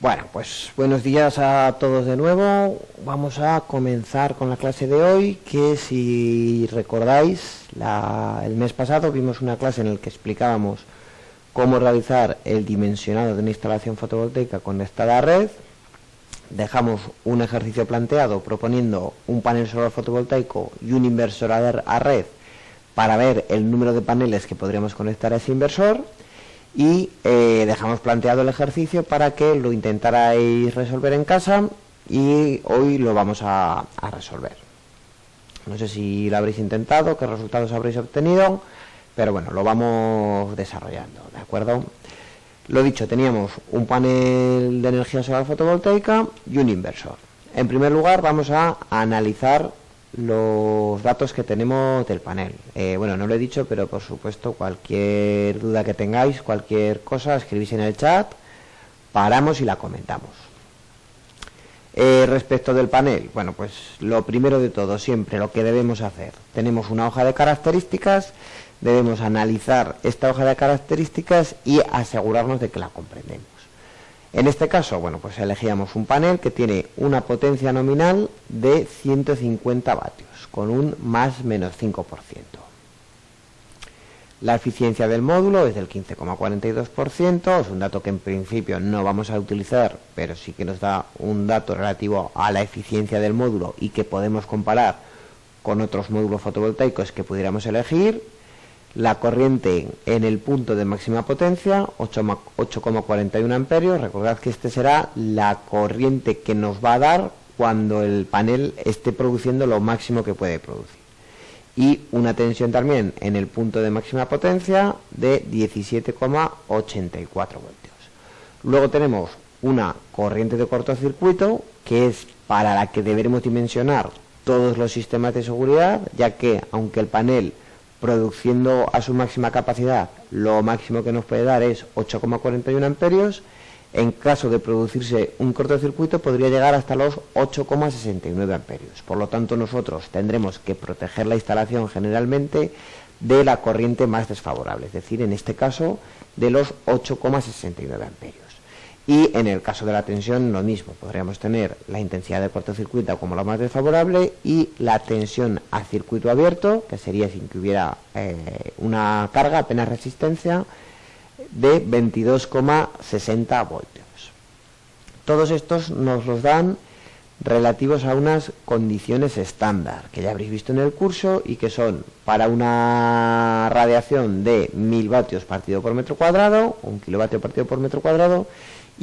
Bueno, pues buenos días a todos de nuevo. Vamos a comenzar con la clase de hoy, que si recordáis, el mes pasado vimos una clase en la que explicábamos cómo realizar el dimensionado de una instalación fotovoltaica conectada a red. Dejamos un ejercicio planteado proponiendo un panel solar fotovoltaico y un inversor a red para ver el número de paneles que podríamos conectar a ese inversor. Y dejamos planteado el ejercicio para que lo intentarais resolver en casa, y hoy lo vamos a resolver. No sé si lo habréis intentado, qué resultados habréis obtenido, pero bueno, lo vamos desarrollando, ¿de acuerdo? Lo dicho, teníamos un panel de energía solar fotovoltaica y un inversor. En primer lugar vamos a analizar los datos que tenemos del panel. Bueno, no lo he dicho, pero por supuesto cualquier duda que tengáis, cualquier cosa, escribís en el chat, paramos y la comentamos. Respecto del panel, bueno, pues lo primero de todo, siempre lo que debemos hacer, tenemos una hoja de características, debemos analizar esta hoja de características y asegurarnos de que la comprendemos. En este caso, bueno, pues elegíamos un panel que tiene una potencia nominal de 150 vatios, con un más menos 5%. La eficiencia del módulo es del 15,42%, es un dato que en principio no vamos a utilizar, pero sí que nos da un dato relativo a la eficiencia del módulo y que podemos comparar con otros módulos fotovoltaicos que pudiéramos elegir. La corriente en el punto de máxima potencia, 8,41 amperios. Recordad que este será la corriente que nos va a dar cuando el panel esté produciendo lo máximo que puede producir. Y una tensión también en el punto de máxima potencia de 17,84 voltios. Luego tenemos una corriente de cortocircuito, que es para la que deberemos dimensionar todos los sistemas de seguridad, ya que aunque el panel produciendo a su máxima capacidad, lo máximo que nos puede dar es 8,41 amperios, en caso de producirse un cortocircuito podría llegar hasta los 8,69 amperios. Por lo tanto, nosotros tendremos que proteger la instalación generalmente de la corriente más desfavorable, es decir, en este caso de los 8,69 amperios. Y en el caso de la tensión, lo mismo, podríamos tener la intensidad de cortocircuito como lo más desfavorable y la tensión a circuito abierto, que sería sin que hubiera una carga, apenas resistencia, de 22,60 voltios. Todos estos nos los dan relativos a unas condiciones estándar, que ya habréis visto en el curso, y que son para una radiación de 1000 vatios partido por metro cuadrado, 1 kilovatio partido por metro cuadrado,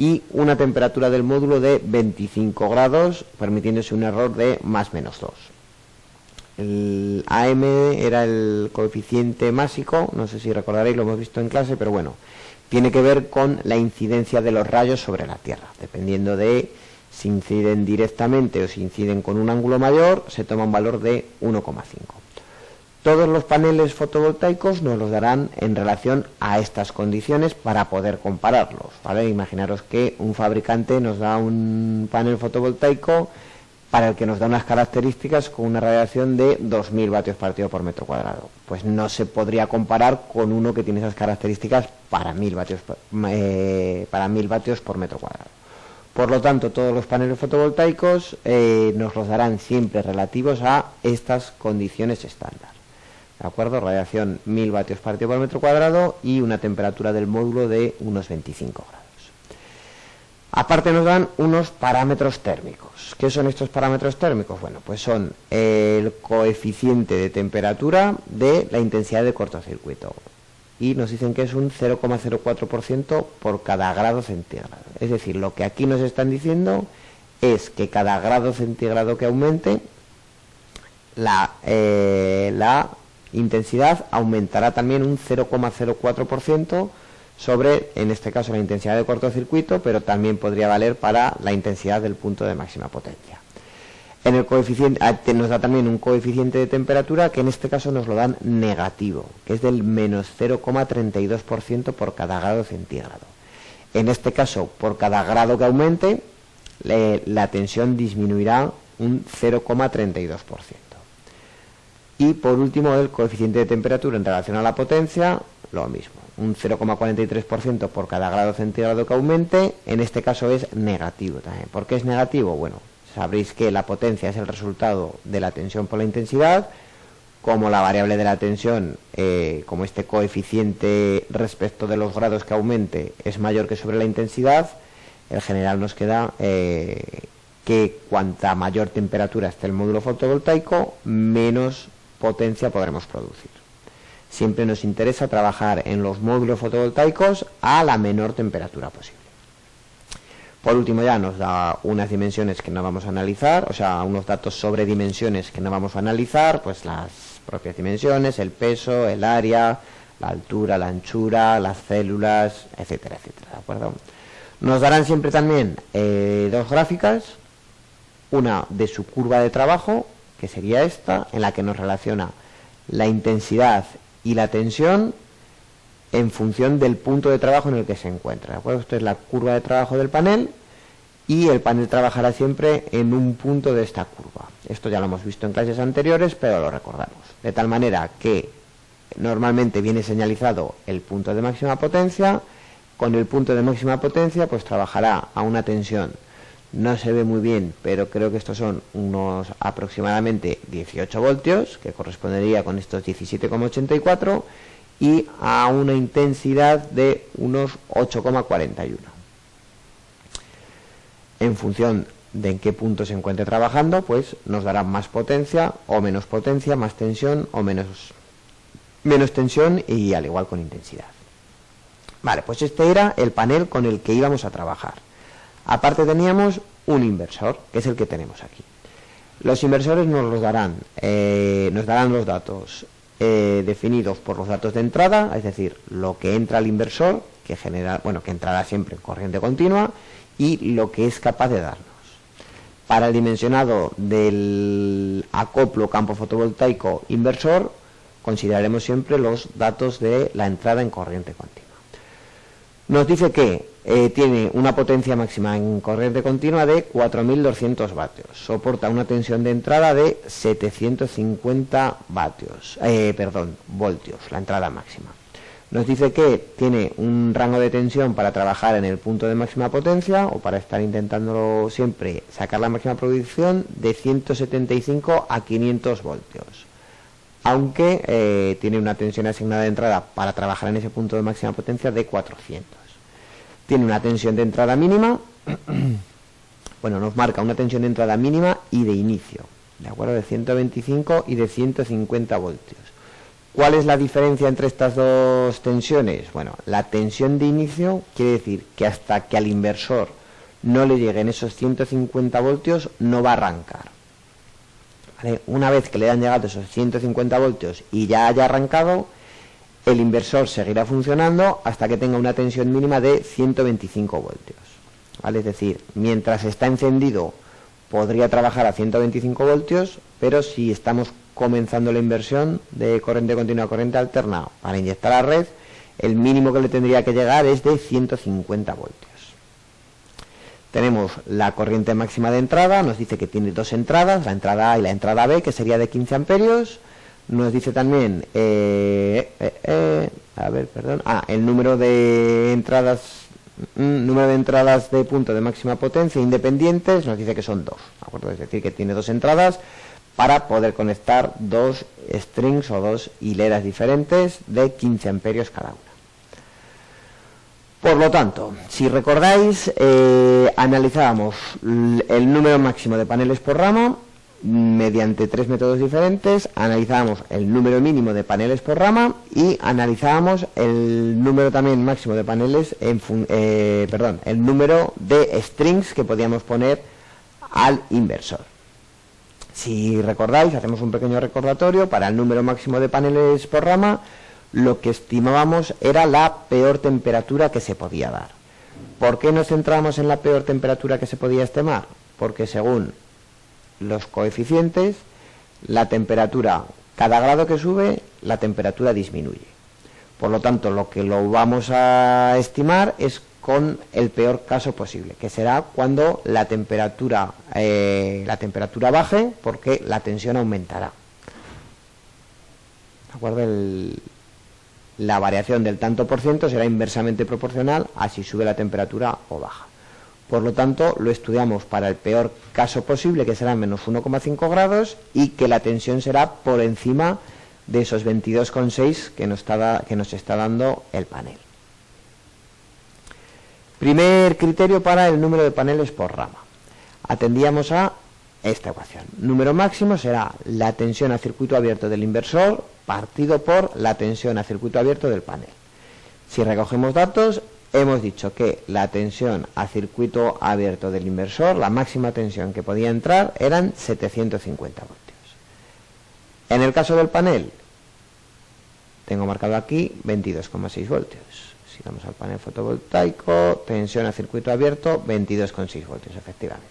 y una temperatura del módulo de 25 grados, permitiéndose un error de más menos 2. El AM era el coeficiente másico, no sé si recordaréis, lo hemos visto en clase, pero bueno, tiene que ver con la incidencia de los rayos sobre la Tierra. Dependiendo de si inciden directamente o si inciden con un ángulo mayor, se toma un valor de 1,5. Todos los paneles fotovoltaicos nos los darán en relación a estas condiciones para poder compararlos, ¿vale? Imaginaros que un fabricante nos da un panel fotovoltaico para el que nos da unas características con una radiación de 2000 vatios partido por metro cuadrado. Pues no se podría comparar con uno que tiene esas características para 1000 vatios por metro cuadrado. Por lo tanto, todos los paneles fotovoltaicos nos los darán siempre relativos a estas condiciones estándar. ¿De acuerdo? Radiación 1000 vatios partido por metro cuadrado y una temperatura del módulo de unos 25 grados. Aparte nos dan unos parámetros térmicos. ¿Qué son estos parámetros térmicos? Bueno, pues son el coeficiente de temperatura de la intensidad de cortocircuito. Y nos dicen que es un 0,04% por cada grado centígrado. Es decir, lo que aquí nos están diciendo es que cada grado centígrado que aumente, la intensidad aumentará también un 0,04% sobre, en este caso, la intensidad de cortocircuito, pero también podría valer para la intensidad del punto de máxima potencia. En el coeficiente nos da también un coeficiente de temperatura que en este caso nos lo dan negativo, que es del menos 0,32% por cada grado centígrado. En este caso, por cada grado que aumente, la tensión disminuirá un 0,32%. Y por último, el coeficiente de temperatura en relación a la potencia, lo mismo. un 0,43% por cada grado centígrado que aumente, en este caso es negativo también. ¿Por qué es negativo? Bueno, sabréis que la potencia es el resultado de la tensión por la intensidad. Como la variable de la tensión, como este coeficiente respecto de los grados que aumente es mayor que sobre la intensidad, en general nos queda que cuanta mayor temperatura esté el módulo fotovoltaico, menos potencia podremos producir. Siempre nos interesa trabajar en los módulos fotovoltaicos a la menor temperatura posible. Por último, ya nos da unas dimensiones que no vamos a analizar, o sea, unos datos sobre dimensiones que no vamos a analizar, pues las propias dimensiones, el peso, el área, la altura, la anchura, las células, etcétera, etcétera, ¿de acuerdo? Nos darán siempre también dos gráficas, una de su curva de trabajo, que sería esta, en la que nos relaciona la intensidad y la tensión en función del punto de trabajo en el que se encuentra, ¿de acuerdo? Esto es la curva de trabajo del panel y el panel trabajará siempre en un punto de esta curva. Esto ya lo hemos visto en clases anteriores, pero lo recordamos. De tal manera que normalmente viene señalizado el punto de máxima potencia. Con el punto de máxima potencia pues trabajará a una tensión, no se ve muy bien, pero creo que estos son unos aproximadamente 18 voltios, que correspondería con estos 17,84, y a una intensidad de unos 8,41. En función de en qué punto se encuentre trabajando, pues nos dará más potencia o menos potencia, más tensión o menos tensión, y al igual con intensidad. Vale, pues este era el panel con el que íbamos a trabajar. Aparte teníamos un inversor, que es el que tenemos aquí. Los inversores nos darán los datos definidos por los datos de entrada, es decir, lo que entra al inversor, que entrará siempre en corriente continua, y lo que es capaz de darnos. Para el dimensionado del acoplo campo fotovoltaico inversor, consideraremos siempre los datos de la entrada en corriente continua. Nos dice que tiene una potencia máxima en corriente continua de 4.200 vatios. Soporta una tensión de entrada de 750 voltios, la entrada máxima. Nos dice que tiene un rango de tensión para trabajar en el punto de máxima potencia, o para estar intentándolo siempre sacar la máxima producción, de 175 a 500 voltios. Aunque tiene una tensión asignada de entrada para trabajar en ese punto de máxima potencia de 400. Tiene una tensión de entrada mínima, nos marca una tensión de entrada mínima y de inicio, ¿de acuerdo? De 125 y de 150 voltios. ¿Cuál es la diferencia entre estas dos tensiones? Bueno, la tensión de inicio quiere decir que hasta que al inversor no le lleguen esos 150 voltios no va a arrancar. ¿Vale? Una vez que le han llegado esos 150 voltios y ya haya arrancado, el inversor seguirá funcionando hasta que tenga una tensión mínima de 125 voltios. ¿Vale? Es decir, mientras está encendido podría trabajar a 125 voltios, pero si estamos comenzando la inversión de corriente continua a corriente alterna para inyectar a la red, el mínimo que le tendría que llegar es de 150 voltios. Tenemos la corriente máxima de entrada, nos dice que tiene dos entradas, la entrada A y la entrada B, que sería de 15 amperios. Nos dice también el número de entradas de punto de máxima potencia independientes, nos dice que son dos, ¿de acuerdo? Es decir, que tiene dos entradas para poder conectar dos strings o dos hileras diferentes de 15 amperios cada una. Por lo tanto, si recordáis, analizábamos el número máximo de paneles por rama mediante tres métodos diferentes. Analizábamos el número mínimo de paneles por rama y analizábamos el número también máximo de paneles el número de strings que podíamos poner al inversor. Si recordáis, hacemos un pequeño recordatorio. Para el número máximo de paneles por rama, lo que estimábamos era la peor temperatura que se podía dar. ¿Por qué nos centramos en la peor temperatura que se podía estimar? Porque según los coeficientes, la temperatura, cada grado que sube, la temperatura disminuye. Por lo tanto, lo que lo vamos a estimar es con el peor caso posible, que será cuando la temperatura baje, porque la tensión aumentará. ¿De acuerdo? la variación del tanto por ciento será inversamente proporcional a si sube la temperatura o baja. Por lo tanto, lo estudiamos para el peor caso posible, que será menos 1,5 grados, y que la tensión será por encima de esos 22,6 que nos está dando el panel. Primer criterio para el número de paneles por rama. Atendíamos a esta ecuación. Número máximo será la tensión a circuito abierto del inversor partido por la tensión a circuito abierto del panel. Si recogemos datos, hemos dicho que la tensión a circuito abierto del inversor, la máxima tensión que podía entrar, eran 750 voltios. En el caso del panel, tengo marcado aquí 22,6 voltios. Si vamos al panel fotovoltaico, tensión a circuito abierto, 22,6 voltios, efectivamente.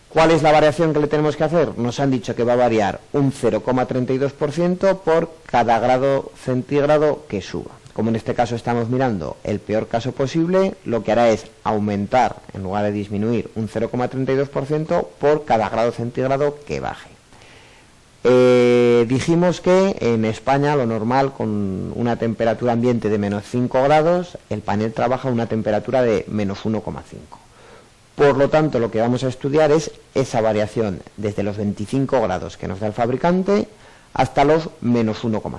¿Cuál es la variación que le tenemos que hacer? Nos han dicho que va a variar un 0,32% por cada grado centígrado que suba. Como en este caso estamos mirando el peor caso posible, lo que hará es aumentar, en lugar de disminuir, un 0,32% por cada grado centígrado que baje. Dijimos que en España lo normal, con una temperatura ambiente de menos 5 grados, el panel trabaja a una temperatura de menos 1,5. Por lo tanto, lo que vamos a estudiar es esa variación desde los 25 grados que nos da el fabricante hasta los menos 1,5.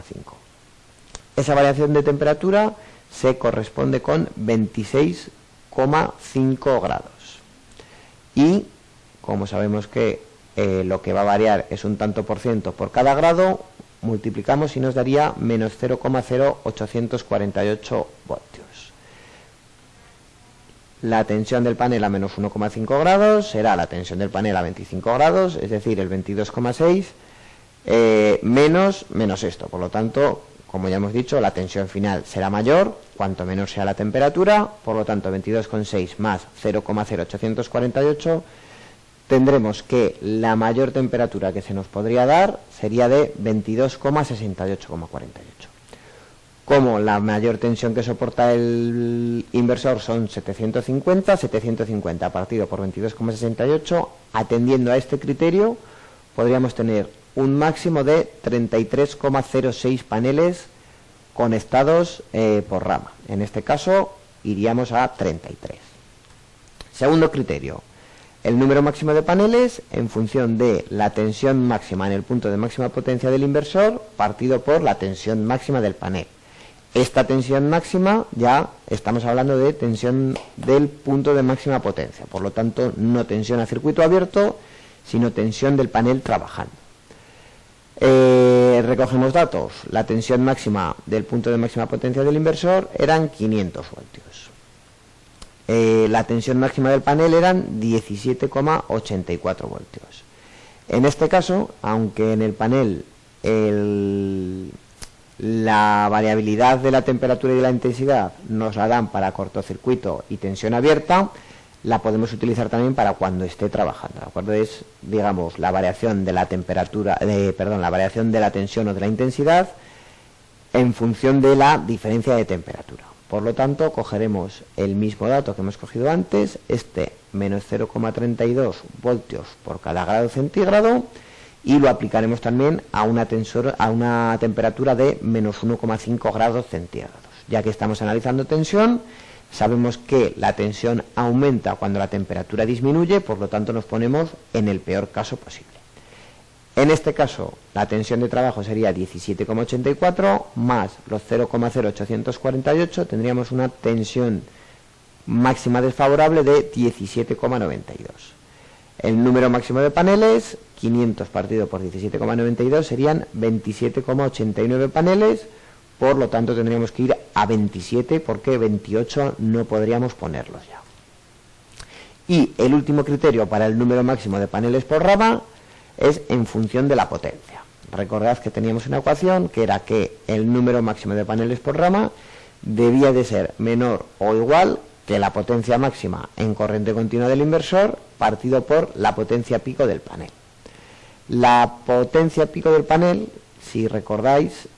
Esa variación de temperatura se corresponde con 26,5 grados. Y, como sabemos que lo que va a variar es un tanto por ciento por cada grado, multiplicamos y nos daría menos 0,0848 voltios. La tensión del panel a menos 1,5 grados será la tensión del panel a 25 grados, es decir, el 22,6 menos esto. Por lo tanto, como ya hemos dicho, la tensión final será mayor cuanto menor sea la temperatura. Por lo tanto, 22,6 más 0,0848, tendremos que la mayor temperatura que se nos podría dar sería de 22,68,48. Como la mayor tensión que soporta el inversor son 750 partido por 22,68, atendiendo a este criterio, podríamos tener un máximo de 33,06 paneles conectados por rama. En este caso, iríamos a 33. Segundo criterio, el número máximo de paneles en función de la tensión máxima en el punto de máxima potencia del inversor partido por la tensión máxima del panel. Esta tensión máxima ya estamos hablando de tensión del punto de máxima potencia, por lo tanto no tensión a circuito abierto, sino tensión del panel trabajando. Recogemos datos. La tensión máxima del punto de máxima potencia del inversor eran 500 voltios. La tensión máxima del panel eran 17,84 voltios. En este caso, aunque en el panel la variabilidad de la temperatura y de la intensidad nos la dan para cortocircuito y tensión abierta, la podemos utilizar también para cuando esté trabajando, ¿de acuerdo? Es, digamos, la variación de la temperatura, la variación de la tensión o de la intensidad en función de la diferencia de temperatura. Por lo tanto, cogeremos el mismo dato que hemos cogido antes, este menos 0,32 voltios por cada grado centígrado, y lo aplicaremos también a una temperatura de menos 1,5 grados centígrados. Ya que estamos analizando tensión, sabemos que la tensión aumenta cuando la temperatura disminuye, por lo tanto nos ponemos en el peor caso posible. En este caso, la tensión de trabajo sería 17,84 más los 0,0848, tendríamos una tensión máxima desfavorable de 17,92. El número máximo de paneles, 500 partido por 17,92, serían 27,89 paneles, por lo tanto tendríamos que ir a 27 porque 28 no podríamos ponerlos ya. Y el último criterio para el número máximo de paneles por rama es en función de la potencia. Recordad que teníamos una ecuación que era que el número máximo de paneles por rama debía de ser menor o igual que la potencia máxima en corriente continua del inversor partido por la potencia pico del panel. La potencia pico del panel, si recordáis,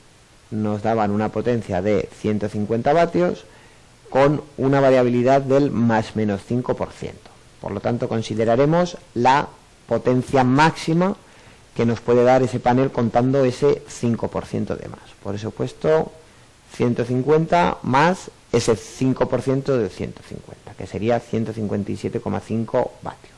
nos daban una potencia de 150 vatios con una variabilidad del más menos 5%. Por lo tanto, consideraremos la potencia máxima que nos puede dar ese panel contando ese 5% de más. Por eso he puesto 150 más ese 5% del 150, que sería 157,5 vatios.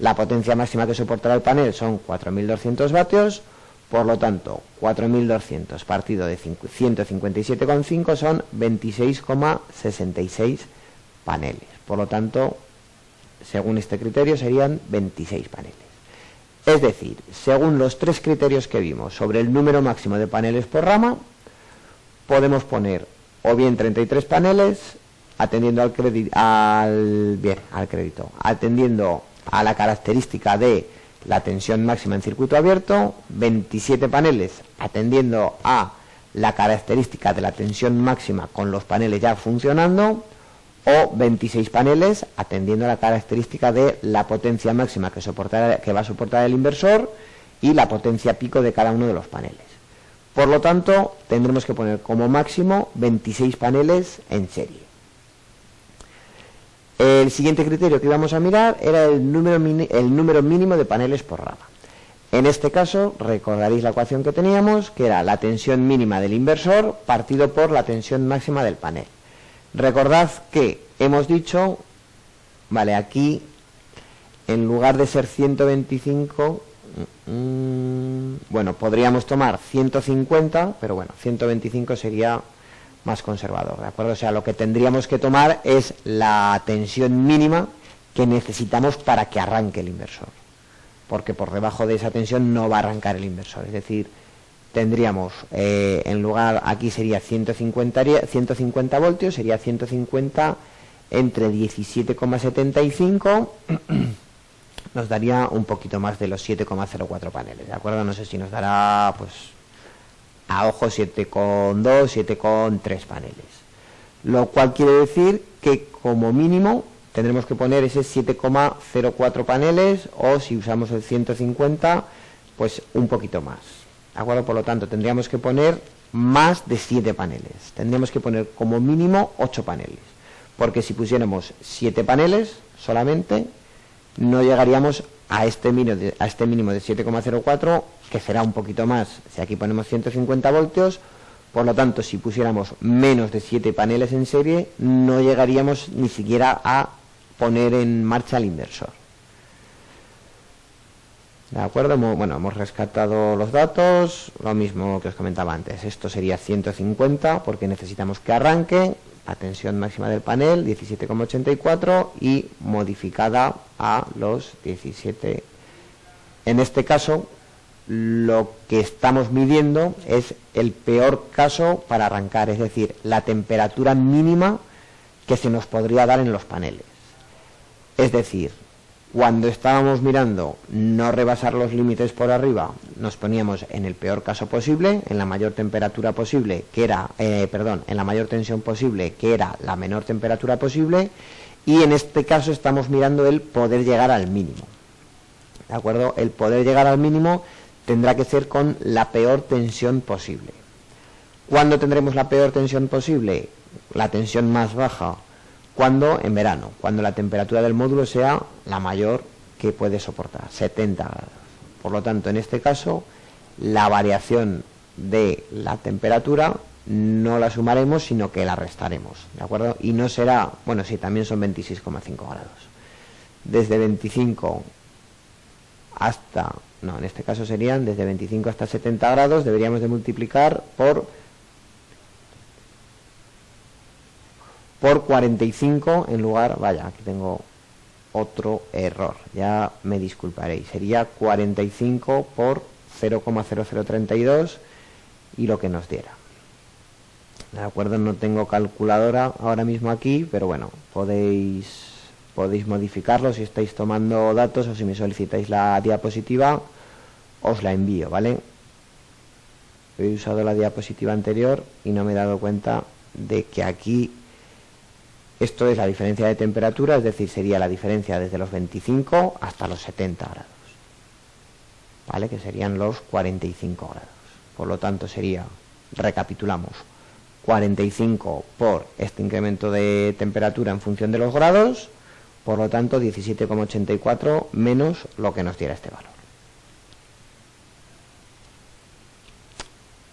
La potencia máxima que soportará el panel son 4.200 vatios, por lo tanto, 4.200 partido de 157,5 son 26,66 paneles. Por lo tanto, según este criterio, serían 26 paneles. Es decir, según los tres criterios que vimos sobre el número máximo de paneles por rama, podemos poner o bien 33 paneles, atendiendo atendiendo a la característica de la tensión máxima en circuito abierto, 27 paneles atendiendo a la característica de la tensión máxima con los paneles ya funcionando, o 26 paneles atendiendo a la característica de la potencia máxima que va a soportar el inversor y la potencia pico de cada uno de los paneles. Por lo tanto, tendremos que poner como máximo 26 paneles en serie. El siguiente criterio que íbamos a mirar era el número mínimo de paneles por rama. En este caso, recordaréis la ecuación que teníamos, que era la tensión mínima del inversor partido por la tensión máxima del panel. Recordad que hemos dicho, vale, aquí en lugar de ser 125, bueno, podríamos tomar 150, pero bueno, 125 sería más conservador, ¿de acuerdo? O sea, lo que tendríamos que tomar es la tensión mínima que necesitamos para que arranque el inversor, porque por debajo de esa tensión no va a arrancar el inversor. Es decir, tendríamos, en lugar, aquí sería 150 voltios, sería 150 entre 17,75, nos daría un poquito más de los 7,04 paneles, ¿de acuerdo? No sé si nos dará, pues, a ojo 7,2, 7,3 paneles. Lo cual quiere decir que como mínimo tendremos que poner ese 7,04 paneles, o si usamos el 150, pues un poquito más. ¿De acuerdo? Por lo tanto, tendríamos que poner más de 7 paneles. Tendríamos que poner como mínimo 8 paneles. Porque si pusiéramos 7 paneles solamente, no llegaríamos a este mínimo de 7,04, que será un poquito más si aquí ponemos 150 voltios. Por lo tanto, si pusiéramos menos de 7 paneles en serie, no llegaríamos ni siquiera a poner en marcha el inversor. ¿De acuerdo? Bueno, hemos rescatado los datos, lo mismo que os comentaba antes. Esto sería 150 porque necesitamos que arranque, la tensión máxima del panel 17,84 y modificada a los 17. En este caso, lo que estamos midiendo es el peor caso para arrancar, es decir, la temperatura mínima que se nos podría dar en los paneles. Es decir, cuando estábamos mirando no rebasar los límites por arriba, nos poníamos en el peor caso posible, en la mayor temperatura posible, que era, en la mayor tensión posible, que era la menor temperatura posible, y en este caso estamos mirando el poder llegar al mínimo. ¿De acuerdo? El poder llegar al mínimo tendrá que ser con la peor tensión posible. ¿Cuándo tendremos la peor tensión posible? La tensión más baja. ¿Cuándo? En verano, cuando la temperatura del módulo sea la mayor que puede soportar, 70 grados. Por lo tanto, en este caso, la variación de la temperatura no la sumaremos, sino que la restaremos, ¿de acuerdo? Y no será, bueno, sí, también son 26,5 grados. Desde 25 hasta, no, en este caso serían desde 25 hasta 70 grados, deberíamos de multiplicar por 45 en lugar, vaya, aquí tengo otro error, ya me disculparéis, sería 45 por 0,0032 y lo que nos diera. De acuerdo, no tengo calculadora ahora mismo aquí, pero bueno, podéis modificarlo si estáis tomando datos, o si me solicitáis la diapositiva, os la envío, ¿vale? He usado la diapositiva anterior y no me he dado cuenta de que aquí esto es la diferencia de temperatura, es decir, sería la diferencia desde los 25 hasta los 70 grados, ¿vale? Que serían los 45 grados. Por lo tanto, sería, recapitulamos, 45 por este incremento de temperatura en función de los grados, por lo tanto, 17,84 menos lo que nos diera este valor.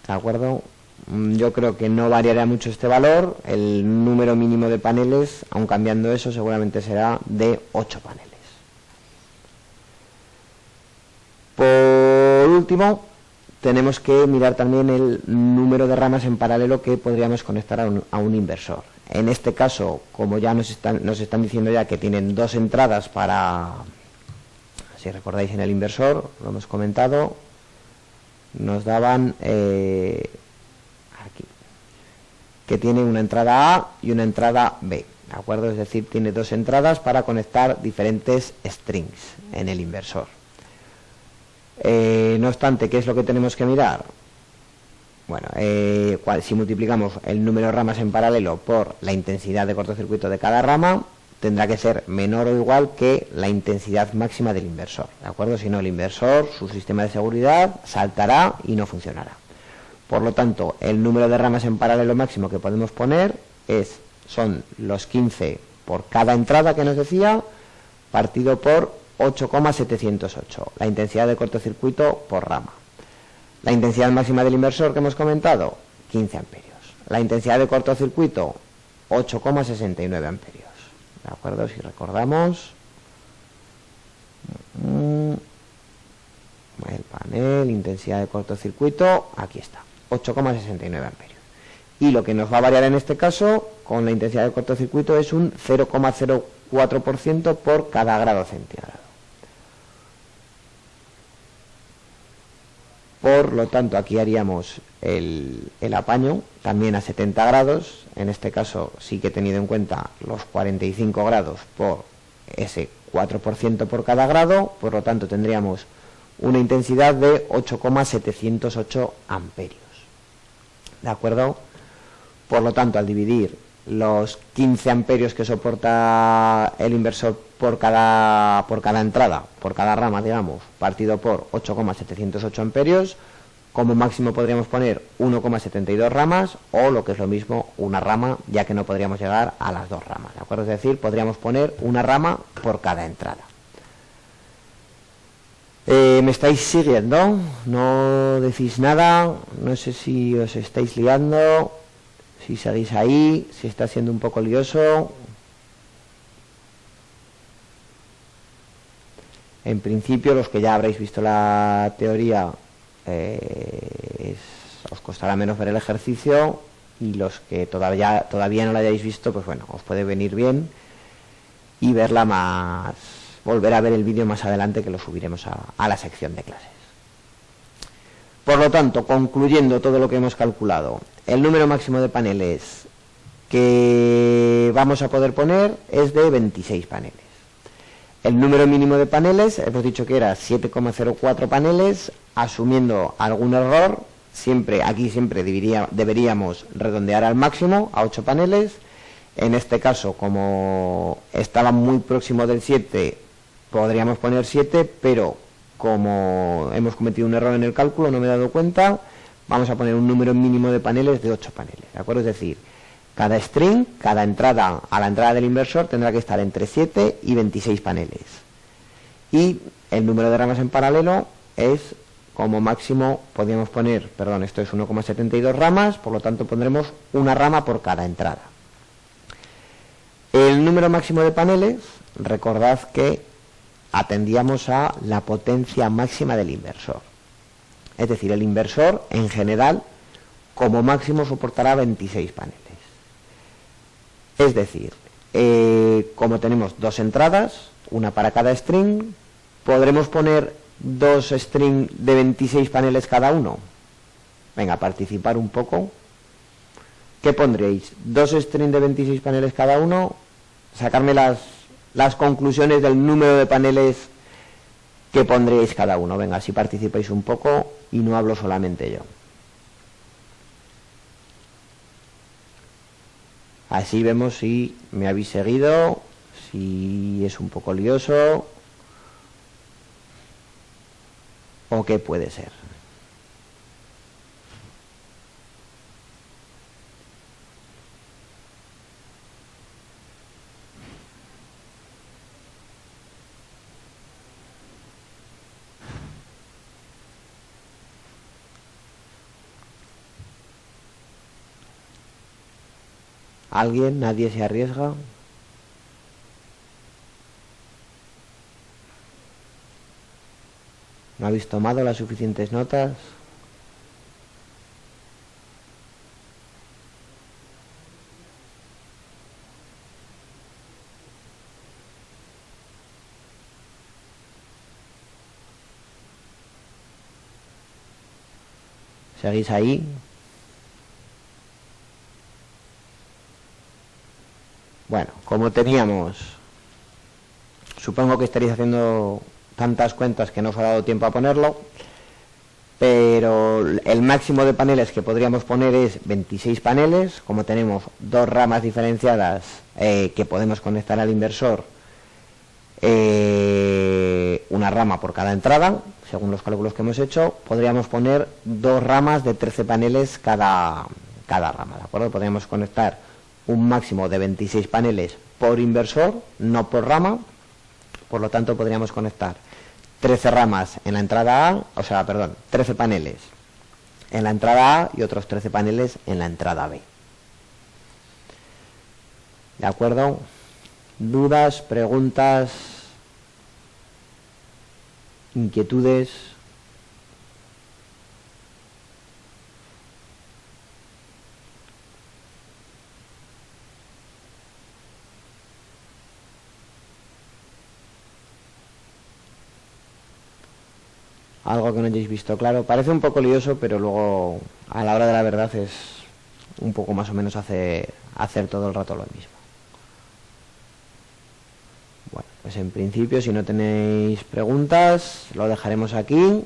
¿De acuerdo? Yo creo que no variará mucho este valor. El número mínimo de paneles, aun cambiando eso, seguramente será de 8 paneles. Por último, tenemos que mirar también el número de ramas en paralelo que podríamos conectar a un inversor. En este caso, como ya nos están diciendo ya que tienen dos entradas para, si recordáis en el inversor, lo hemos comentado, nos daban aquí, que tiene una entrada A y una entrada B, ¿de acuerdo? Es decir, tiene dos entradas para conectar diferentes strings en el inversor. No obstante, ¿qué es lo que tenemos que mirar? Bueno, si multiplicamos el número de ramas en paralelo por la intensidad de cortocircuito de cada rama, tendrá que ser menor o igual que la intensidad máxima del inversor, ¿de acuerdo? Si no, el inversor, su sistema de seguridad, saltará y no funcionará. Por lo tanto, el número de ramas en paralelo máximo que podemos poner son los 15 por cada entrada que nos decía, partido por 8,708, la intensidad de cortocircuito por rama. La intensidad máxima del inversor que hemos comentado, 15 amperios. La intensidad de cortocircuito, 8,69 amperios. ¿De acuerdo? Si recordamos, el panel, intensidad de cortocircuito, aquí está, 8,69 amperios. Y lo que nos va a variar en este caso, con la intensidad de cortocircuito, es un 0,04% por cada grado centígrado. Por lo tanto, aquí haríamos el apaño también a 70 grados. En este caso sí que he tenido en cuenta los 45 grados por ese 4% por cada grado. Por lo tanto, tendríamos una intensidad de 8,708 amperios. ¿De acuerdo? Por lo tanto, al dividir los 15 amperios que soporta el inversor por cada entrada, por cada rama, digamos, partido por 8,708 amperios, como máximo podríamos poner 1,72 ramas o, lo que es lo mismo, una rama, ya que no podríamos llegar a las dos ramas, ¿de acuerdo? Es decir, podríamos poner una rama por cada entrada. ¿Me estáis siguiendo? ¿No decís nada? No sé si os estáis liando, si seguís ahí, si está siendo un poco lioso. En principio, los que ya habréis visto la teoría, os costará menos ver el ejercicio, y los que todavía no lo hayáis visto, pues bueno, os puede venir bien y volver a ver el vídeo más adelante, que lo subiremos a la sección de clases. Por lo tanto, concluyendo todo lo que hemos calculado, el número máximo de paneles que vamos a poder poner es de 26 paneles. El número mínimo de paneles, hemos dicho que era 7,04 paneles, asumiendo algún error, aquí siempre deberíamos redondear al máximo, a 8 paneles. En este caso, como estaba muy próximo del 7, podríamos poner 7, pero como hemos cometido un error en el cálculo, no me he dado cuenta, vamos a poner un número mínimo de paneles de 8 paneles, ¿de acuerdo? Es decir, cada string, cada entrada a la entrada del inversor tendrá que estar entre 7 y 26 paneles. Y el número de ramas en paralelo es, como máximo, podríamos poner, esto es 1,72 ramas, por lo tanto pondremos una rama por cada entrada. El número máximo de paneles, recordad que atendíamos a la potencia máxima del inversor. Es decir, el inversor, en general, como máximo soportará 26 paneles. Es decir, como tenemos dos entradas, una para cada string, ¿podremos poner dos strings de 26 paneles cada uno? Venga, participar un poco. ¿Qué pondréis? ¿Dos strings de 26 paneles cada uno? Sacarme las conclusiones del número de paneles que pondréis cada uno. Venga, si participáis un poco y no hablo solamente yo. Así vemos si me habéis seguido, si es un poco lioso o qué puede ser. ¿Alguien? ¿Nadie se arriesga? ¿No habéis tomado las suficientes notas? ¿Seguís ahí? Bueno, como teníamos, supongo que estaréis haciendo tantas cuentas que no os ha dado tiempo a ponerlo, pero el máximo de paneles que podríamos poner es 26 paneles. Como tenemos dos ramas diferenciadas que podemos conectar al inversor, una rama por cada entrada, según los cálculos que hemos hecho, podríamos poner dos ramas de 13 paneles cada rama, ¿de acuerdo? Podríamos conectar un máximo de 26 paneles por inversor, no por rama. Por lo tanto, podríamos conectar 13 ramas en la entrada A, 13 paneles en la entrada A y otros 13 paneles en la entrada B. ¿De acuerdo? ¿Dudas, preguntas, inquietudes? Algo que no hayáis visto claro. Parece un poco lioso, pero luego a la hora de la verdad es un poco más o menos hacer todo el rato lo mismo. Bueno, pues en principio, si no tenéis preguntas, lo dejaremos aquí.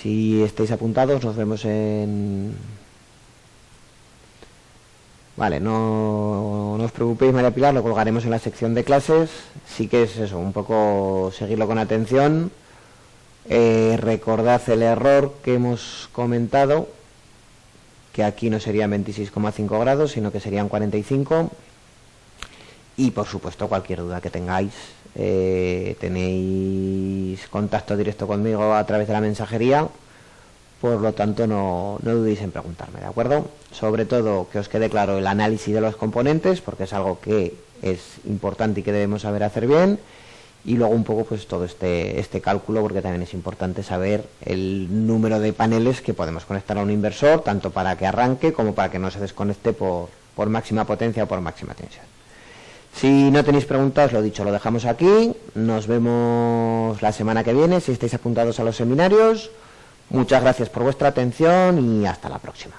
Si estáis apuntados, nos vemos en... Vale, no os preocupéis, María Pilar, lo colgaremos en la sección de clases. Sí que es eso, un poco seguirlo con atención. Recordad el error que hemos comentado, que aquí no serían 26,5 grados, sino que serían 45. Y por supuesto, cualquier duda que tengáis, tenéis contacto directo conmigo a través de la mensajería. Por lo tanto, no dudéis en preguntarme, ¿de acuerdo? Sobre todo, que os quede claro el análisis de los componentes, porque es algo que es importante y que debemos saber hacer bien. Y luego un poco pues todo este cálculo, porque también es importante saber el número de paneles que podemos conectar a un inversor, tanto para que arranque como para que no se desconecte por máxima potencia o por máxima tensión. Si no tenéis preguntas, lo dicho, lo dejamos aquí. Nos vemos la semana que viene, si estáis apuntados a los seminarios. Muchas gracias por vuestra atención y hasta la próxima.